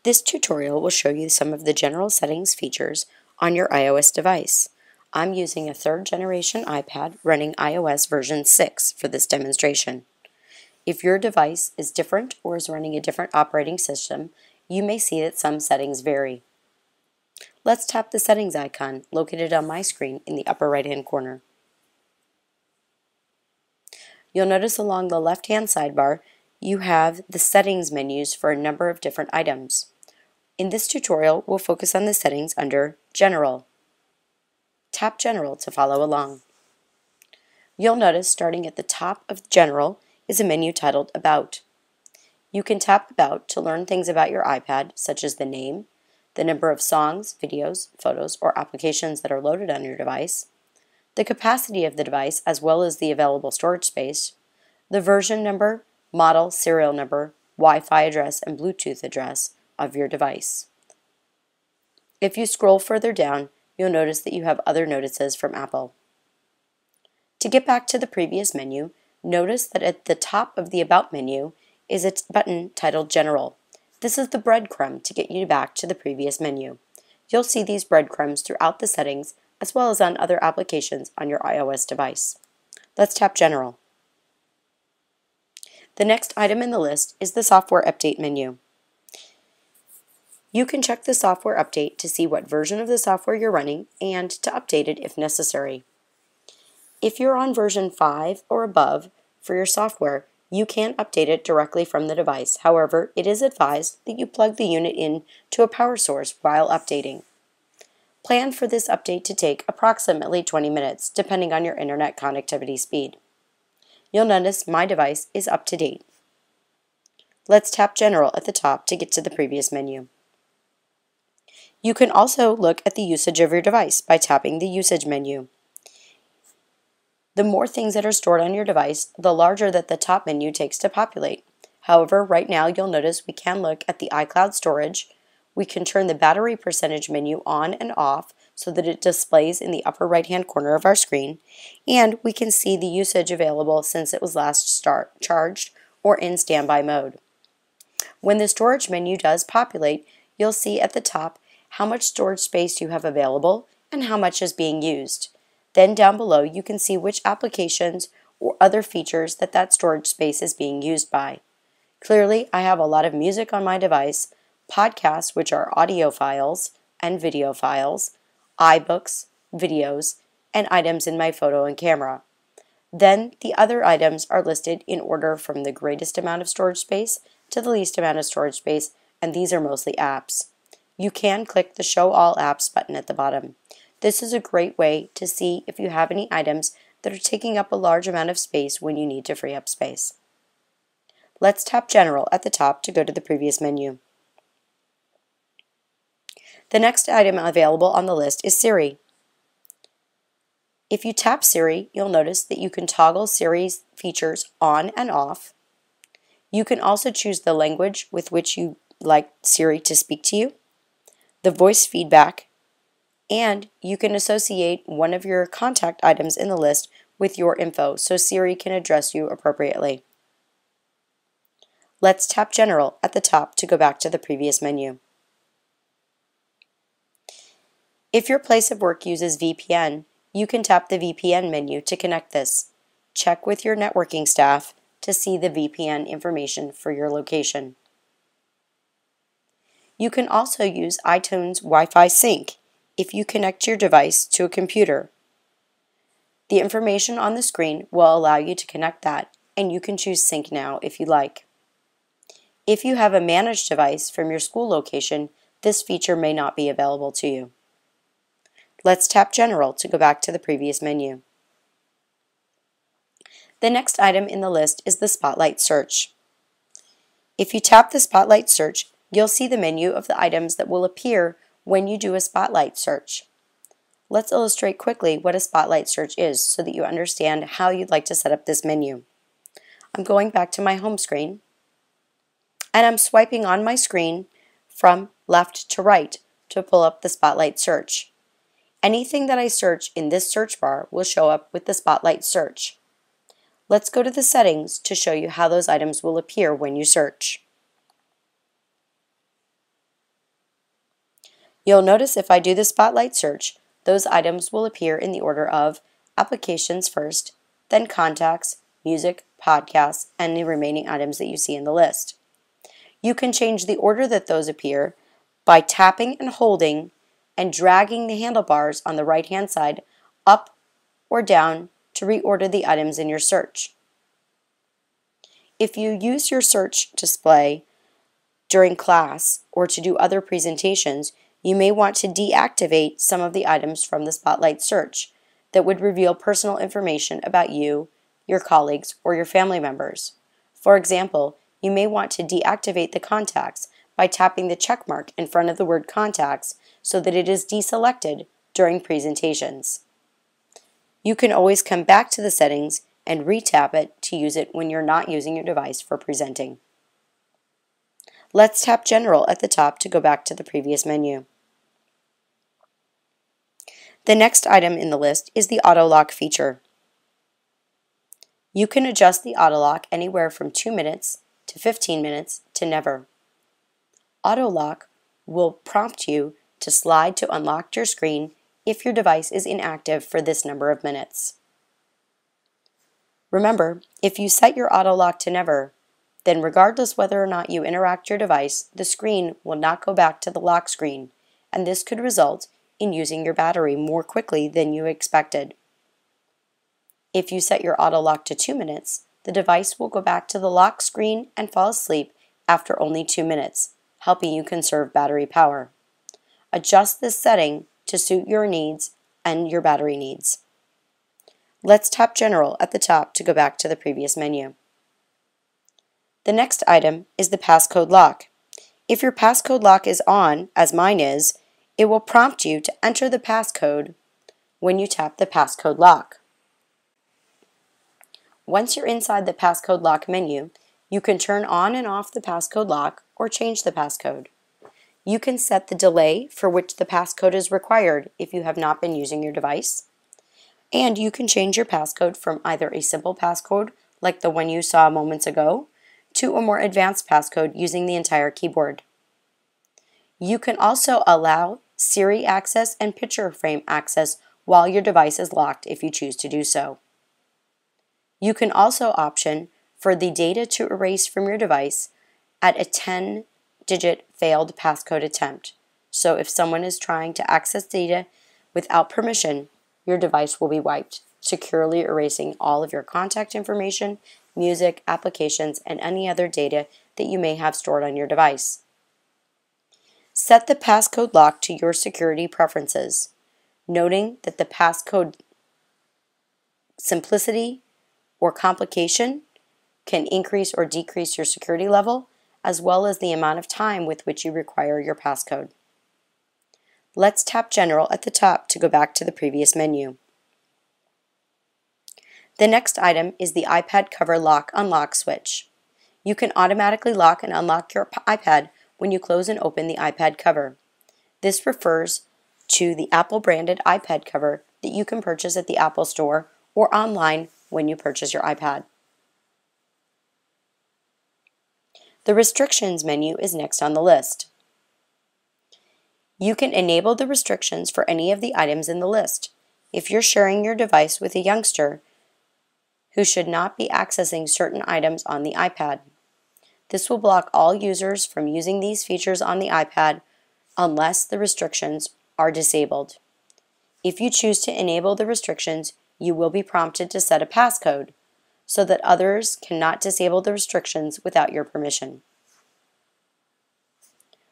This tutorial will show you some of the general settings features on your iOS device. I'm using a third generation iPad running iOS version 6 for this demonstration. If your device is different or is running a different operating system, you may see that some settings vary. Let's tap the settings icon located on my screen in the upper right hand corner. You'll notice along the left hand sidebar you have the settings menus for a number of different items. In this tutorial, we'll focus on the settings under General. Tap General to follow along. You'll notice starting at the top of General is a menu titled About. You can tap About to learn things about your iPad, such as the name, the number of songs, videos, photos, or applications that are loaded on your device, the capacity of the device as well as the available storage space, the version number, model, serial number, Wi-Fi address, and Bluetooth address of your device. If you scroll further down, you'll notice that you have other notices from Apple. To get back to the previous menu, notice that at the top of the About menu is a button titled General. This is the breadcrumb to get you back to the previous menu. You'll see these breadcrumbs throughout the settings as well as on other applications on your iOS device. Let's tap General. The next item in the list is the Software Update menu. You can check the software update to see what version of the software you're running and to update it if necessary. If you're on version 5 or above for your software, you can update it directly from the device. However, it is advised that you plug the unit in to a power source while updating. Plan for this update to take approximately 20 minutes, depending on your internet connectivity speed. You'll notice my device is up to date. Let's tap General at the top to get to the previous menu. You can also look at the usage of your device by tapping the Usage menu. The more things that are stored on your device, the larger that the top menu takes to populate. However, right now you'll notice we can look at the iCloud storage. We can turn the battery percentage menu on and off so that it displays in the upper right hand corner of our screen, and we can see the usage available since it was last charged or in standby mode. When the storage menu does populate, you'll see at the top how much storage space you have available and how much is being used. Then down below you can see which applications or other features that storage space is being used by. Clearly, I have a lot of music on my device, podcasts, which are audio files and video files, iBooks, videos, and items in my photo and camera. Then the other items are listed in order from the greatest amount of storage space to the least amount of storage space, and these are mostly apps. You can click the Show All Apps button at the bottom. This is a great way to see if you have any items that are taking up a large amount of space when you need to free up space. Let's tap General at the top to go to the previous menu. The next item available on the list is Siri. If you tap Siri, you'll notice that you can toggle Siri's features on and off. You can also choose the language with which you like Siri to speak to you, the voice feedback, and you can associate one of your contact items in the list with your info so Siri can address you appropriately. Let's tap General at the top to go back to the previous menu. If your place of work uses VPN, you can tap the VPN menu to connect this. Check with your networking staff to see the VPN information for your location. You can also use iTunes Wi-Fi Sync if you connect your device to a computer. The information on the screen will allow you to connect that, and you can choose Sync Now if you like. If you have a managed device from your school location, this feature may not be available to you. Let's tap General to go back to the previous menu. The next item in the list is the Spotlight Search. If you tap the Spotlight Search, you'll see the menu of the items that will appear when you do a Spotlight search. Let's illustrate quickly what a Spotlight search is so that you understand how you'd like to set up this menu. I'm going back to my home screen, and I'm swiping on my screen from left to right to pull up the Spotlight search. Anything that I search in this search bar will show up with the Spotlight search. Let's go to the settings to show you how those items will appear when you search. You'll notice if I do the Spotlight search, those items will appear in the order of Applications first, then Contacts, Music, Podcasts, and the remaining items that you see in the list. You can change the order that those appear by tapping and holding and dragging the handlebars on the right-hand side up or down to reorder the items in your search. If you use your search display during class or to do other presentations, you may want to deactivate some of the items from the Spotlight search that would reveal personal information about you, your colleagues, or your family members. For example, you may want to deactivate the contacts by tapping the check mark in front of the word contacts so that it is deselected during presentations. You can always come back to the settings and re-tap it to use it when you're not using your device for presenting. Let's tap General at the top to go back to the previous menu. The next item in the list is the Auto Lock feature. You can adjust the auto lock anywhere from 2 minutes to 15 minutes to never. Auto Lock will prompt you to slide to unlock your screen if your device is inactive for this number of minutes. Remember, if you set your auto lock to never, then regardless whether or not you interact your device, the screen will not go back to the lock screen, and this could result in using your battery more quickly than you expected. If you set your auto lock to 2 minutes, the device will go back to the lock screen and fall asleep after only 2 minutes, helping you conserve battery power. Adjust this setting to suit your needs and your battery needs. Let's tap General at the top to go back to the previous menu. The next item is the passcode lock. If your passcode lock is on, as mine is, it will prompt you to enter the passcode when you tap the passcode lock. Once you're inside the passcode lock menu, you can turn on and off the passcode lock or change the passcode. You can set the delay for which the passcode is required if you have not been using your device. And you can change your passcode from either a simple passcode, like the one you saw moments ago, to a more advanced passcode using the entire keyboard. You can also allow Siri access and picture frame access while your device is locked if you choose to do so. You can also option for the data to erase from your device at a 10-digit failed passcode attempt. So if someone is trying to access data without permission, your device will be wiped, securely erasing all of your contact information, music, applications, and any other data that you may have stored on your device. Set the passcode lock to your security preferences, noting that the passcode simplicity or complication can increase or decrease your security level, as well as the amount of time with which you require your passcode. Let's tap General at the top to go back to the previous menu. The next item is the iPad cover lock-unlock switch. You can automatically lock and unlock your iPad when you close and open the iPad cover. This refers to the Apple-branded iPad cover that you can purchase at the Apple Store or online when you purchase your iPad. The restrictions menu is next on the list. You can enable the restrictions for any of the items in the list. If you're sharing your device with a youngster who should not be accessing certain items on the iPad, this will block all users from using these features on the iPad unless the restrictions are disabled. If you choose to enable the restrictions, you will be prompted to set a passcode so that others cannot disable the restrictions without your permission.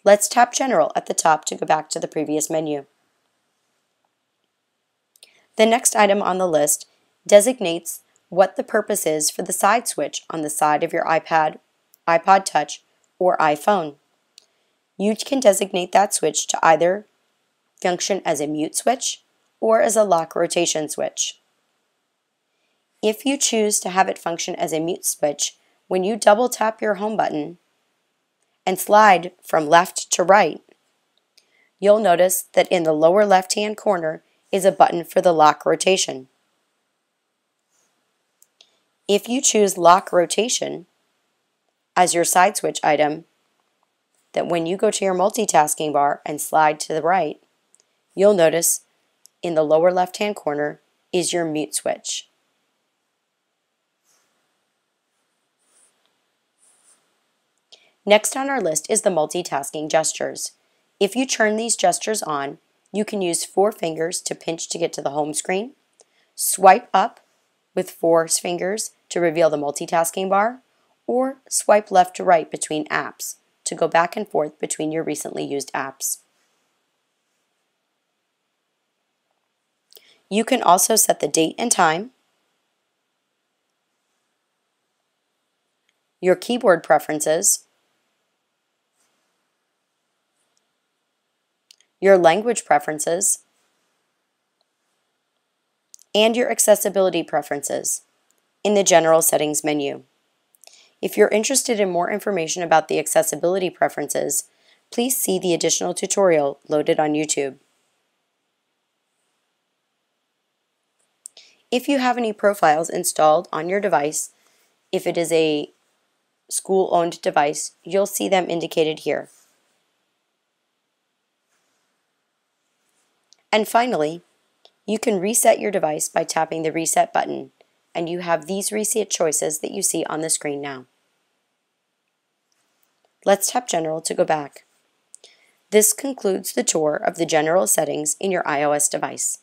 Let's tap General at the top to go back to the previous menu. The next item on the list designates what the purpose is for the side switch on the side of your iPad, iPod Touch, or iPhone. You can designate that switch to either function as a mute switch or as a lock rotation switch. If you choose to have it function as a mute switch, when you double tap your home button and slide from left to right, you'll notice that in the lower left-hand corner is a button for the lock rotation. If you choose lock rotation as your side switch item, that when you go to your multitasking bar and slide to the right, you'll notice in the lower left-hand corner is your mute switch. Next on our list is the multitasking gestures. If you turn these gestures on, you can use 4 fingers to pinch to get to the home screen, swipe up with 4 fingers to reveal the multitasking bar, or swipe left to right between apps to go back and forth between your recently used apps. You can also set the date and time, your keyboard preferences, your language preferences, and your accessibility preferences in the General Settings menu. If you're interested in more information about the accessibility preferences, please see the additional tutorial loaded on YouTube. If you have any profiles installed on your device, if it is a school-owned device, you'll see them indicated here. And finally, you can reset your device by tapping the Reset button, and you have these reset choices that you see on the screen now. Let's tap General to go back. This concludes the tour of the General Settings in your iOS device.